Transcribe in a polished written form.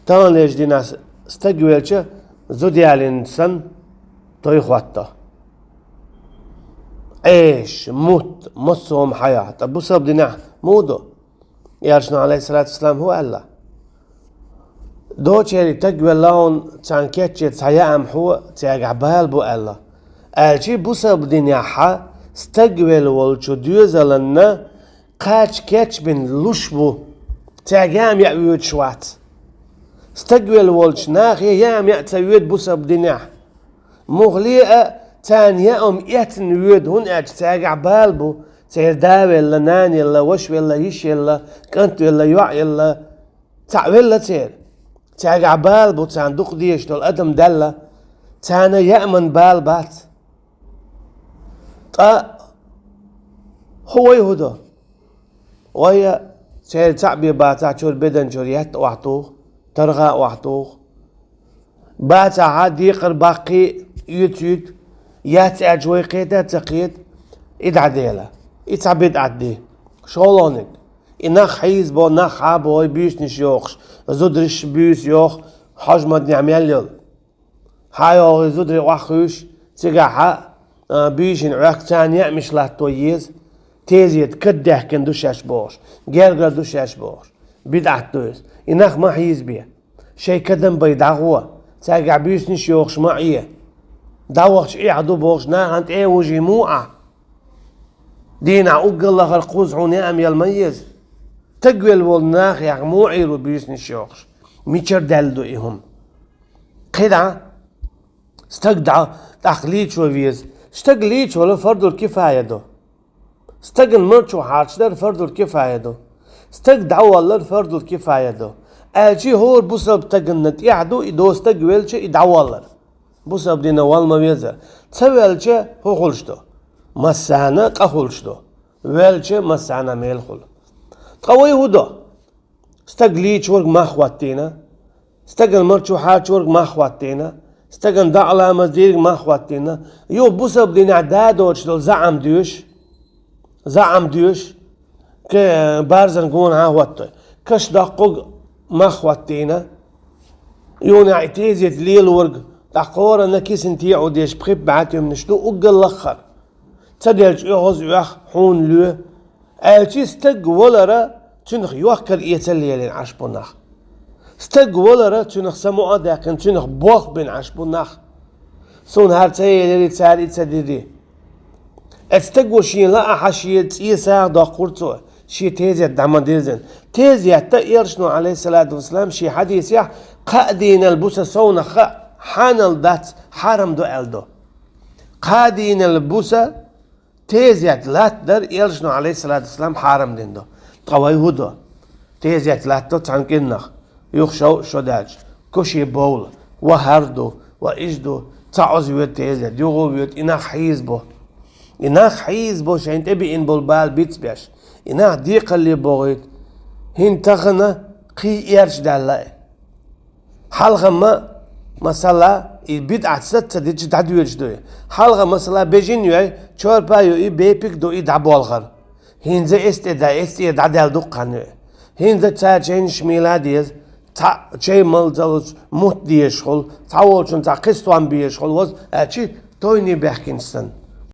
تان ليش دي ناس استقبلش زودي على الإنسان توي خواته عيش موت مصهم حياة طب بسبب دينا مودو يارشنا عليه الصلاة والسلام هو الله دو چهری تقبل لون تان كتشت سيام هو تيجعبال بو الله الشي بسبب دينا حا استقبل والشو ديوزلنا قاش كتش بن لشبو تاجام يعود شوات استقبل والش ناخي يام يعتود بسبب دينا مغلية تانية يأتن يود هون اج تاجع بالبو تير داوي لا ناني لا وش ولا يش لا كنت ولا يوع ولا تعويل لا تير تاجع بالبو تان دوق ديش دول ادم دلا تانا يأمن بالبات هو يهودا وهي تير تعبي باتا شور بدن شوريات وحطوه ترغى وحطوه باتا عادي يقر باقي يوتيوب يات اجوي قيدا تقيد ادعديلا اتعبد عدي شغلونك انخ حيز بو نخ عبو بيش نش يوخش زودرش بيش يوخ حجمت نعمل يل هايو زودري واخوش تيقع بيش نعاق تانية مش لا تويز تيزيت كده كن دوشاش بوش جرجر دوشاش بوش بدعت دوز انخ ما حيز بيه شي كدم بيدعوه تيقع بيش نش يوخش معيه داوخش ايه عدو بوخش ناغنت ايه وجي موعة دينا اقل القوز عوني ام يلميز تقويل والناخ يغموعي ربيس نشيوخش ميشر دالدو ايهم قدعة استقدع تخليج وفيز استقليج ولا فرض الكفاية دو استقن مرشو حارشدر فرض الكفاية دو استقدع والله فرض الكفاية دو الشي هو بسبب تقنت يعدو ادو استقويل شي ادعو والله بسبب دينا والما بيزا تسويلچه هو خلشتو مسانا قخلشتو ويلچه مسانا ميل خل قوي هدو استقليچ ورق ما خواتينا استقل مرچو حاچ ورق ما خواتينا استقل دعلا مزدير ما خواتينا يو بسبب دينا دادوش دول زعم ديوش كي بارزن قون ها واتو كش دقوق ما خواتينا يونا عتيزيت ليل ورق تقورا نكيس انتي عوديش بخيب بعاتيهم نشتو اقل الاخر تدلج اغز يوخ حون لو الشي استق ولرا تنخ يوخر ايتاليالين عشبوناخ استق ولرا تنخ سموعا داقن تنخ بوخ بين عشبوناخ سون هارتايا لري تساري تسديدي استق وشين لا حشيت ايسا داقورتو شي تيزيات دعما ديزن تيزيات تأيرشنو عليه الصلاة والسلام شي حديث يح قادين البوسة سونا حانل دات حرم دو الدو قادين البوسة تيزيات لات در يرشنو عليه الصلاة والسلام حرم دين دو قوي هدو تيزيات لات دو تعنكنخ يخشو شداج كوشي بول وهردو وإجدو تعوز يوت تيزيات يغو يوت إناخ حيز بو شاين تبي إن بول بيتس بيش إناخ ديق اللي بوغيت هين تخنا قي يرش دالاي حلقة ما مثلا البدعة ستة دي تدوير شدوي حلقة مثلا بيجين يوي شور بايو بيبيك دو دعبو الغر هين زي استدا دال دقان هين زي تاجين شميلاديز تا شيء ملزلش موت ديشخل تاولشن تا قسطوان بيشخل وز اتشي تويني بحكينستن